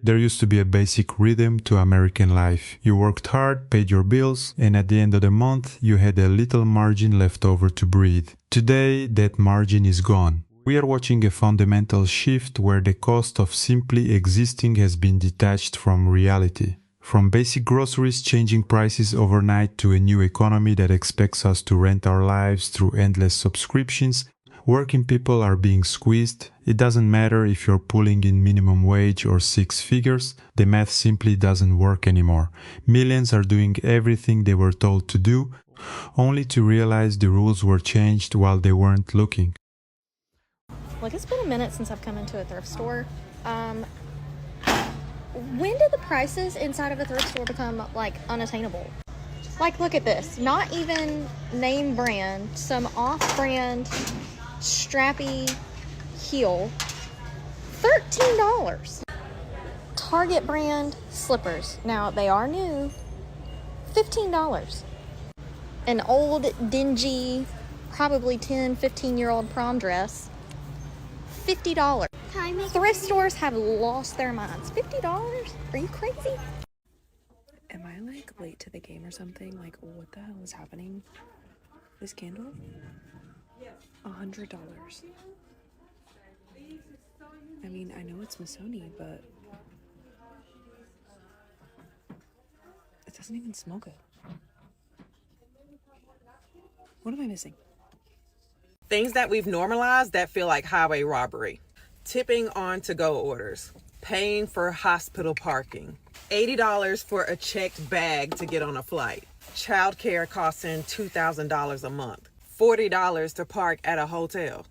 There used to be a basic rhythm to American life. You worked hard, paid your bills, and at the end of the month, you had a little margin left over to breathe. Today, that margin is gone. We are watching a fundamental shift where the cost of simply existing has been detached from reality. From basic groceries changing prices overnight to a new economy that expects us to rent our lives through endless subscriptions, working people are being squeezed. It doesn't matter if you're pulling in minimum wage or six figures, the math simply doesn't work anymore. Millions are doing everything they were told to do, only to realize the rules were changed while they weren't looking. Like, it's been a minute since I've come into a thrift store. When did the prices inside of a thrift store become, like, unattainable? Like, look at this. Not even name brand, some off-brand, strappy heel. $13. Target brand slippers. Now, they are new. $15. An old, dingy, probably 10, 15-year-old prom dress. $50. Thrift stores have lost their minds. $50? Are you crazy? Am I like late to the game or something? Like, what the hell is happening? This candle? $100. I mean, I know it's Missoni, but it doesn't even smell good. What am I missing? Things that we've normalized that feel like highway robbery. Tipping on to-go orders. Paying for hospital parking. $80 for a checked bag to get on a flight. Childcare costing $2,000 a month. $40 to park at a hotel.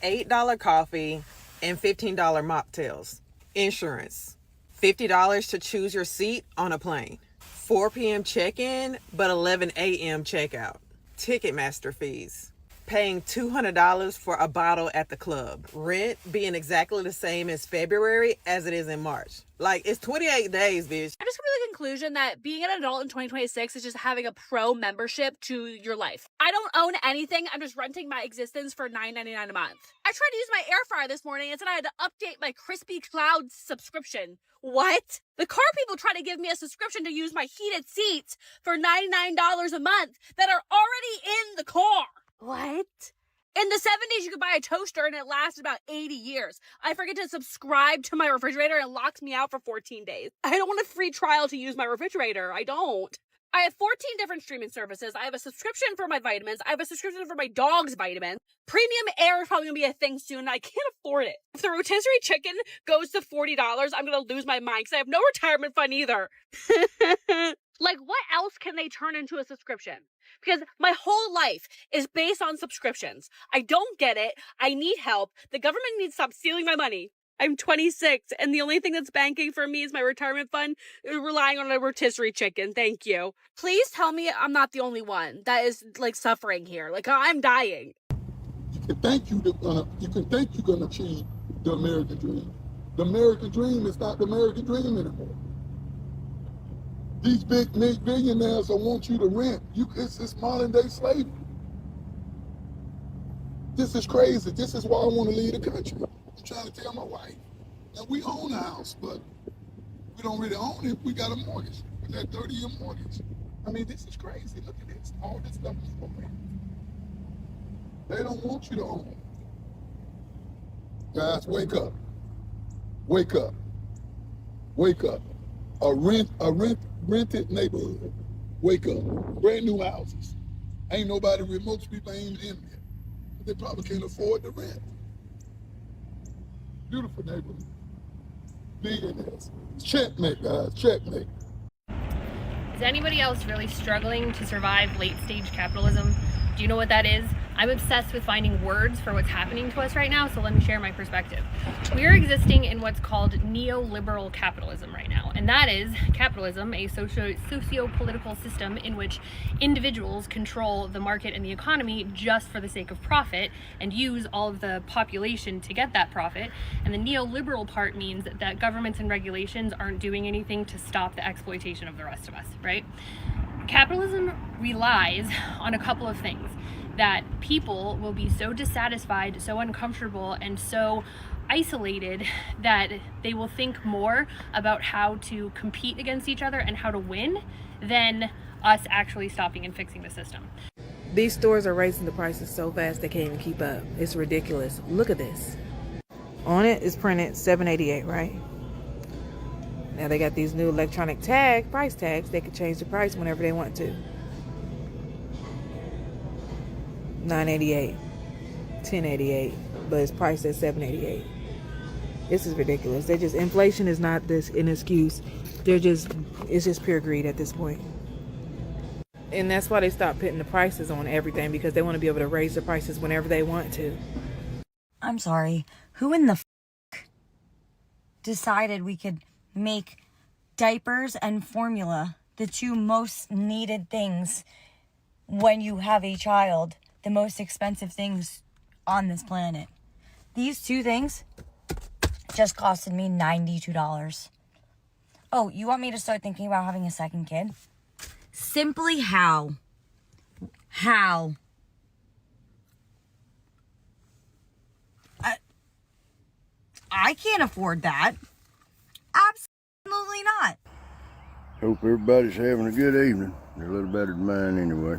$8 coffee and $15 mocktails. Insurance. $50 to choose your seat on a plane. 4 p.m. check-in, but 11 a.m. checkout. Ticketmaster fees. Paying $200 for a bottle at the club. Rent being exactly the same as February as it is in March. Like, it's 28 days, bitch. I just come to the conclusion that being an adult in 2026 is just having a pro membership to your life. I don't own anything. I'm just renting my existence for $9.99 a month. I tried to use my air fryer this morning and said I had to update my Crispy Cloud subscription. What? The car people try to give me a subscription to use my heated seats for $99 a month that are already in the car. What? In the 70s, you could buy a toaster and it lasted about 80 years. I forget to subscribe to my refrigerator and it locks me out for 14 days. I don't want a free trial to use my refrigerator. I don't. I have 14 different streaming services. I have a subscription for my vitamins. I have a subscription for my dog's vitamins. Premium Air is probably going to be a thing soon, and I can't afford it. If the rotisserie chicken goes to $40, I'm going to lose my mind because I have no retirement fund either. Like, what else can they turn into a subscription? Because my whole life is based on subscriptions. I don't get it. I need help. The government needs to stop stealing my money. I'm 26, and the only thing that's banking for me is my retirement fund, relying on a rotisserie chicken. Thank you. Please tell me I'm not the only one that is, like, suffering here. Like, I'm dying. You can think you're gonna achieve the American dream. The American dream is not the American dream anymore. These big billionaires will want you to rent. It's modern day slavery. This is crazy. This is why I want to leave the country. I'm trying to tell my wife. Now, we own a house, but we don't really own it. We got a mortgage. We got a 30-year mortgage. I mean, this is crazy. Look at this. All this stuff is for rent. They don't want you to own it. Guys, wake up. Wake up. Wake up. A rented neighborhood. Wake up. Brand new houses. Ain't nobody, most people ain't in there. They probably can't afford the rent. Beautiful neighborhood. Billionaires. Checkmate, guys. Checkmate. Is anybody else really struggling to survive late-stage capitalism? Do you know what that is? I'm obsessed with finding words for what's happening to us right now, so let me share my perspective. We're existing in what's called neoliberal capitalism right now, and that is capitalism, a socio-political system in which individuals control the market and the economy just for the sake of profit and use all of the population to get that profit. And the neoliberal part means that governments and regulations aren't doing anything to stop the exploitation of the rest of us, right? Capitalism relies on a couple of things. That people will be so dissatisfied, so uncomfortable, and so isolated that they will think more about how to compete against each other and how to win than us actually stopping and fixing the system. These stores are raising the prices so fast they can't even keep up. It's ridiculous. Look at this. On it is printed $7.88, right? Now they got these new electronic price tags. They can change the price whenever they want to. $9.88, $10.88, but it's priced at $7.88. This is ridiculous. Inflation is not an excuse. It's just pure greed at this point. And that's why they stopped putting the prices on everything, because they want to be able to raise the prices whenever they want to. I'm sorry, who in the decided we could make diapers and formula the two most needed things when you have a child, the most expensive things on this planet? These two things just costed me $92. Oh, you want me to start thinking about having a second kid? Simply how? How? I can't afford that. Absolutely not. Hope everybody's having a good evening. They're a little better than mine anyway.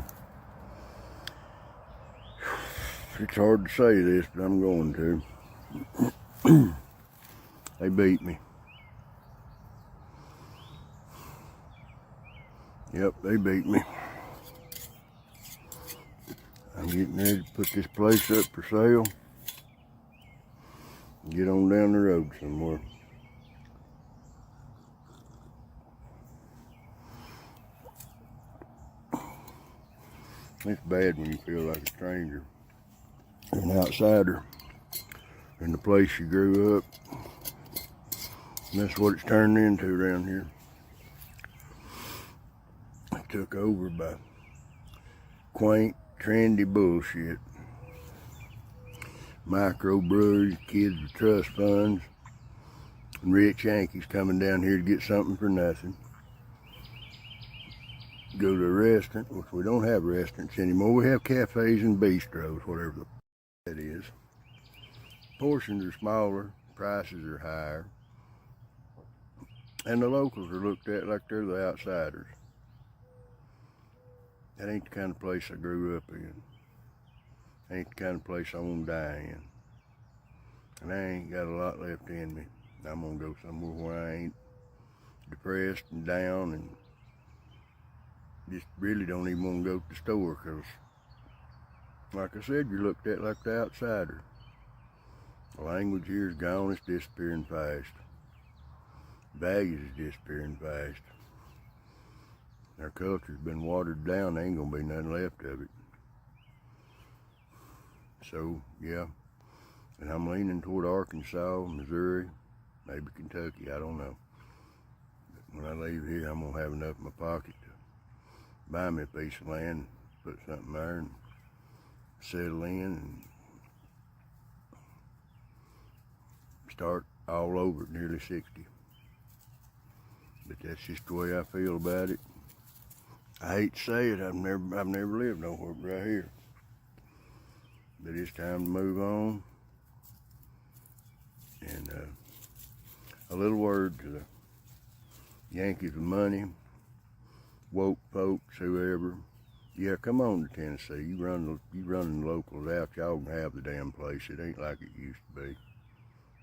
It's hard to say this, but I'm going to. They beat me. Yep, they beat me. I'm getting ready to put this place up for sale. Get on down the road somewhere. It's bad when you feel like a stranger, an outsider in the place you grew up. And that's what it's turned into around here. It took over by quaint, trendy bullshit. Microbreweries, kids with trust funds, and rich Yankees coming down here to get something for nothing. Go to a restaurant, which we don't have restaurants anymore. We have cafes and bistros, whatever that is. Portions are smaller, prices are higher, and the locals are looked at like they're the outsiders. That ain't the kind of place I grew up in. Ain't the kind of place I want to die in. And I ain't got a lot left in me. I'm gonna go somewhere where I ain't depressed and down and just really don't even want to go to the store, because like I said, you're looked at like the outsider. The language here is gone, it's disappearing fast. Values is disappearing fast. Our culture's been watered down, there ain't gonna be nothing left of it. So, yeah, and I'm leaning toward Arkansas, Missouri, maybe Kentucky, I don't know. But when I leave here, I'm gonna have enough in my pocket to buy me a piece of land, put something there, and settle in and start all over at nearly 60. But that's just the way I feel about it. I hate to say it, I've never lived nowhere but right here. But it's time to move on. And a little word to the Yankees with money, woke folks, whoever. Yeah, come on to Tennessee. You running the locals out, y'all can have the damn place. It ain't like it used to be.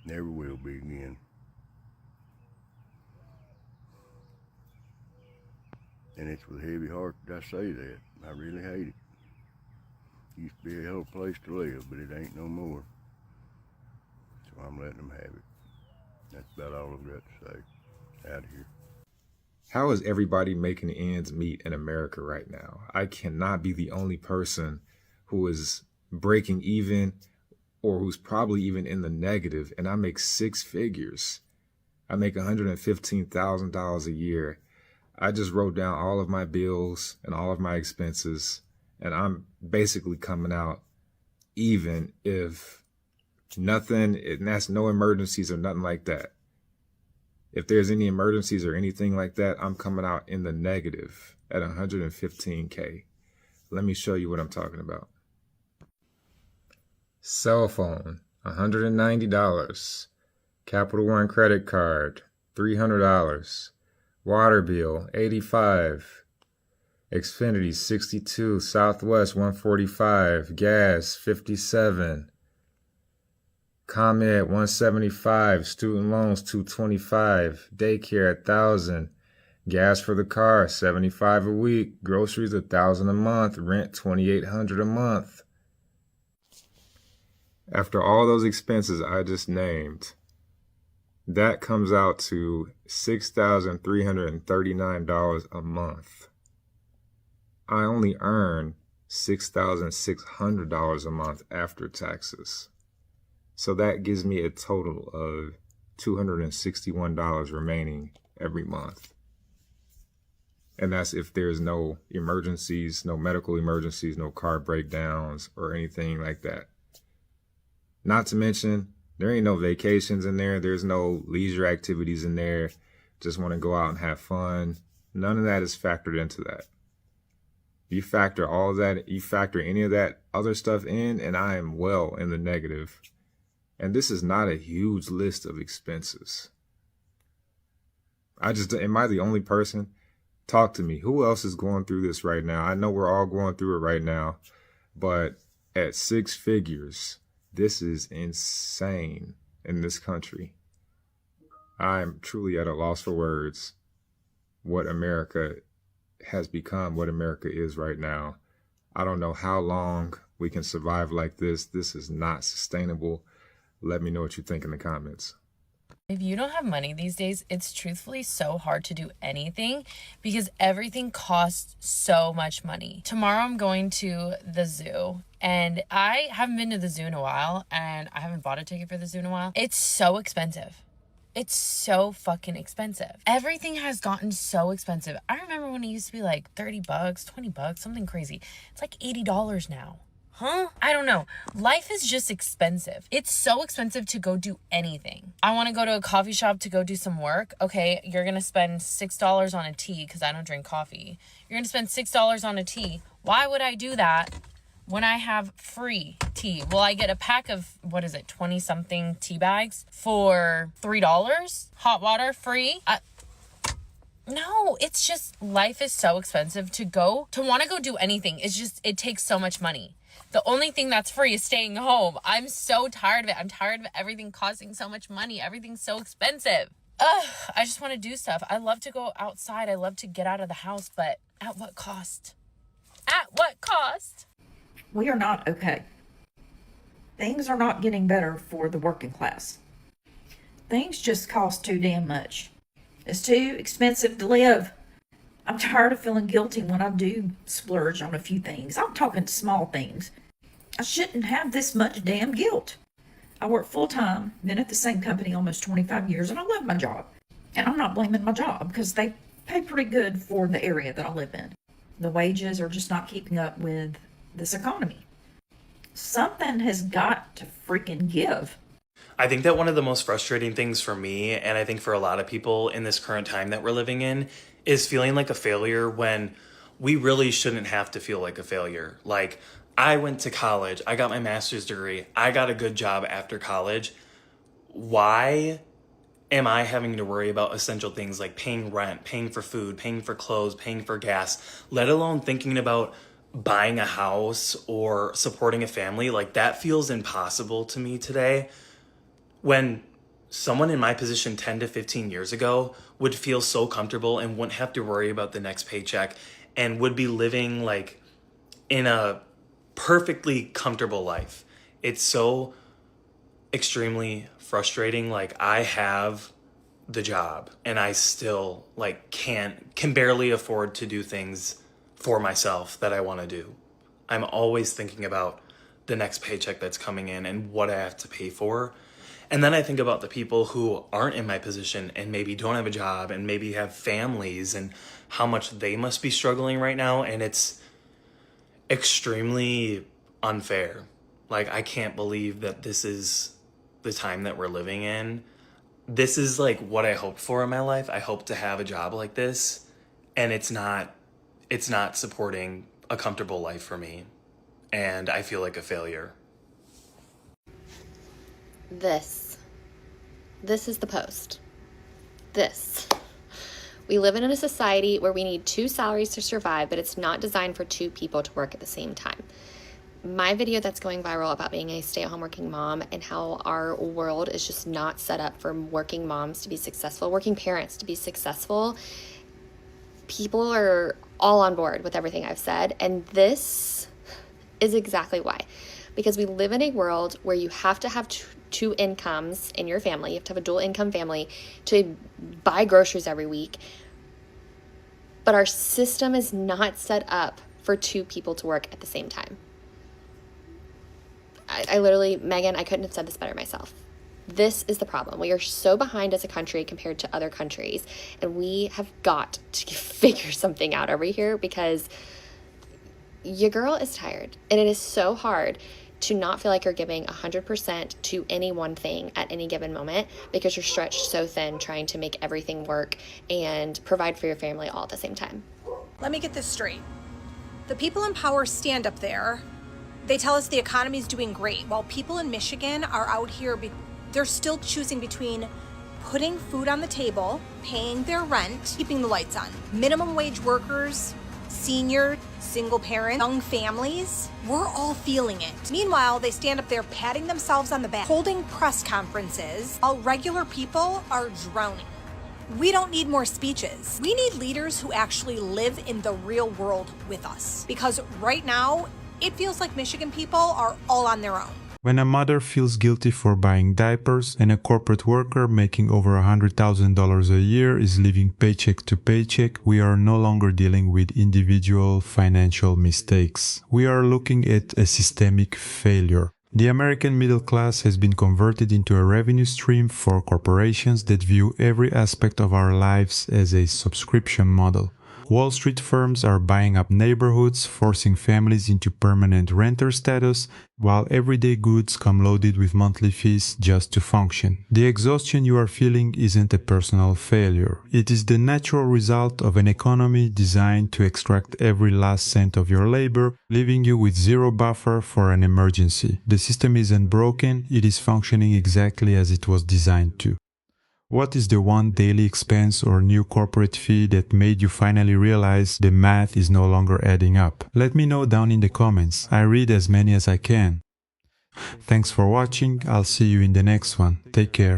Never will be again. And it's with a heavy heart that I say that. I really hate it. Used to be a hell of a place to live, but it ain't no more. So I'm letting them have it. That's about all I've got to say. Out of here. How is everybody making ends meet in America right now? I cannot be the only person who is breaking even or who's probably even in the negative, and I make six figures. I make $115,000 a year. I just wrote down all of my bills and all of my expenses, and I'm basically coming out even if nothing, and that's no emergencies or nothing like that. If there's any emergencies or anything like that, I'm coming out in the negative at 115K. Let me show you what I'm talking about. Cell phone, $190. Capital One credit card, $300. Water bill, $85. Xfinity, $62. Southwest, $145. Gas, $57. ComEd, $175. Student loans, $225. Daycare, $1,000. Gas for the car, $75 a week. Groceries, $1,000 a month. Rent, $2,800 a month. After all those expenses I just named, that comes out to $6,339 a month. I only earn $6,600 a month after taxes. So that gives me a total of $261 remaining every month. And that's if there's no emergencies, no medical emergencies, no car breakdowns or anything like that. Not to mention, there ain't no vacations in there. There's no leisure activities in there. Just want to go out and have fun. None of that is factored into that. You factor all of that, you factor any of that other stuff in, and I am well in the negative. And this is not a huge list of expenses. Am I the only person? Talk to me. Who else is going through this right now? I know we're all going through it right now, but at 6 figures, this is insane in this country. I'm truly at a loss for words what America has become, what America is right now. I don't know how long we can survive like this. This is not sustainable. Let me know what you think in the comments. If you don't have money these days, it's truthfully so hard to do anything because everything costs so much money. Tomorrow I'm going to the zoo, and I haven't been to the zoo in a while, and I haven't bought a ticket for the zoo in a while. It's so expensive. It's so fucking expensive. Everything has gotten so expensive. I remember when it used to be like $30, $20, something crazy. It's like $80 now. Huh? I don't know. Life is just expensive. It's so expensive to go do anything. I want to go to a coffee shop to go do some work. Okay, you're going to spend $6 on a tea because I don't drink coffee. You're going to spend $6 on a tea. Why would I do that when I have free tea? Will I get a pack of, 20-something tea bags for $3? Hot water free? No, it's just life is so expensive to want to go do anything. It takes so much money. The only thing that's free is staying home. I'm so tired of it. I'm tired of everything costing so much money. Everything's so expensive. I just want to do stuff. I love to go outside. I love to get out of the house, but at what cost? At what cost? We are not okay. Things are not getting better for the working class. Things just cost too damn much. It's too expensive to live. I'm tired of feeling guilty when I do splurge on a few things. I'm talking small things. I shouldn't have this much damn guilt. I work full-time, been at the same company almost 25 years, and I love my job. And I'm not blaming my job because they pay pretty good for the area that I live in. The wages are just not keeping up with this economy. Something has got to freaking give. I think that one of the most frustrating things for me, and I think for a lot of people in this current time that we're living in, is feeling like a failure when we really shouldn't have to feel like a failure. Like, I went to college, I got my master's degree, I got a good job after college. Why am I having to worry about essential things like paying rent, paying for food, paying for clothes, paying for gas, let alone thinking about buying a house or supporting a family? Like, that feels impossible to me today. When someone in my position 10 to 15 years ago would feel so comfortable and wouldn't have to worry about the next paycheck and would be living like in a perfectly comfortable life. It's so extremely frustrating. Like, I have the job and I still like can barely afford to do things for myself that I want to do. I'm always thinking about the next paycheck that's coming in and what I have to pay for. And then I think about the people who aren't in my position and maybe don't have a job and maybe have families and how much they must be struggling right now. And it's extremely unfair. Like, I can't believe that this is the time that we're living in. This is like what I hoped for in my life. I hope to have a job like this, and it's not supporting a comfortable life for me. And I feel like a failure. This is the post. We live in a society where we need 2 salaries to survive, but it's not designed for 2 people to work at the same time. My video that's going viral about being a stay-at-home working mom and how our world is just not set up for working moms to be successful, working parents to be successful. People are all on board with everything I've said, and this is exactly why. Because we live in a world where you have to have 2 incomes in your family. You have to have a dual income family to buy groceries every week. But our system is not set up for 2 people to work at the same time. I literally, Megan, I couldn't have said this better myself. This is the problem. We are so behind as a country compared to other countries, and we have got to figure something out over here because your girl is tired, and it is so hard to not feel like you're giving 100% to any one thing at any given moment because you're stretched so thin trying to make everything work and provide for your family all at the same time. Let me get this straight. The people in power stand up there. They tell us the economy is doing great, while people in Michigan are out here, they're still choosing between putting food on the table, paying their rent, keeping the lights on. Minimum wage workers, senior, single parent, young families, we're all feeling it. Meanwhile, they stand up there patting themselves on the back, holding press conferences, while regular people are drowning. We don't need more speeches. We need leaders who actually live in the real world with us. Because right now, it feels like Michigan people are all on their own. When a mother feels guilty for buying diapers and a corporate worker making over $100,000 a year is living paycheck to paycheck, we are no longer dealing with individual financial mistakes. We are looking at a systemic failure. The American middle class has been converted into a revenue stream for corporations that view every aspect of our lives as a subscription model. Wall Street firms are buying up neighborhoods, forcing families into permanent renter status, while everyday goods come loaded with monthly fees just to function. The exhaustion you are feeling isn't a personal failure. It is the natural result of an economy designed to extract every last cent of your labor, leaving you with zero buffer for an emergency. The system isn't broken, it is functioning exactly as it was designed to. What is the one daily expense or new corporate fee that made you finally realize the math is no longer adding up? Let me know down in the comments. I read as many as I can. Thanks for watching. I'll see you in the next one. Take care.